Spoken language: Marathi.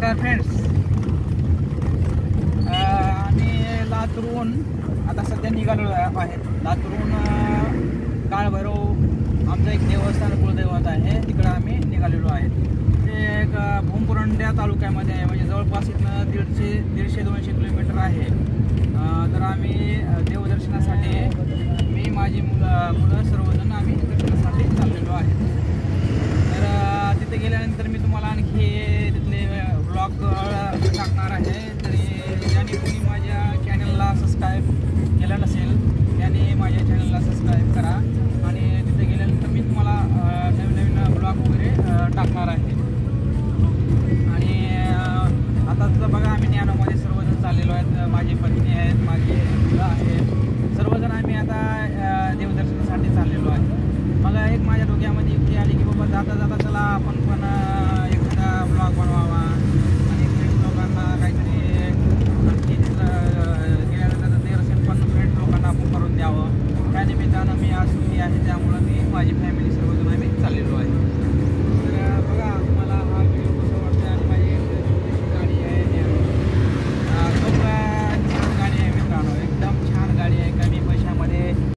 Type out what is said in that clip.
नमस्कार फ्रेंड्स. आम्ही लातूरहून आता सध्या निघालो आहे. लातूरहून काळभैरव आमचं एक देवस्थान कुलदैवत आहे, तिकडं आम्ही निघालेलो आहे. ते एक भूमपुरंड्या तालुक्यामध्ये आहे, म्हणजे जवळपास इथनं 150-200 किलोमीटर आहे. तर आम्ही देवदर्शनासाठी मी माझी मुलं सर्वजण आम्ही दर्शनासाठी चाललेलो आहे. तर तिथे गेल्यानंतर मी तुम्हाला आणखी तिथले ब्लॉग टाकणार आहे. तरी ज्यांनी तुम्ही माझ्या चॅनलला सबस्क्राईब केलं नसेल त्यांनी माझ्या चॅनलला सबस्क्राईब करा आणि तिथे गेल्यानंतर मी तुम्हाला नवीन ब्लॉग वगैरे टाकणार आहे. आणि आता तर बघा आम्ही ज्ञानोमध्ये सर्वजण चाललेलो आहेत. माझी पत्नी आहेत, माझी मुलं आहेत, सर्वजण आम्ही आता देवदर्शनासाठी चाललेलो आहे. मला एक माझ्या डोक्यामध्ये युक्ती आली की बाबा जाता जाता चला आपण पण एखादा ब्लॉग बनवावा आणि फ्रेंड लोकांना काहीतरी आणखी गेल्यानंतर दर्शन पण फ्रेंड लोकांना आपण करून द्यावं. त्या निमित्तानं मी आज सुट्टी आहे, त्यामुळं मी माझी फॅमिली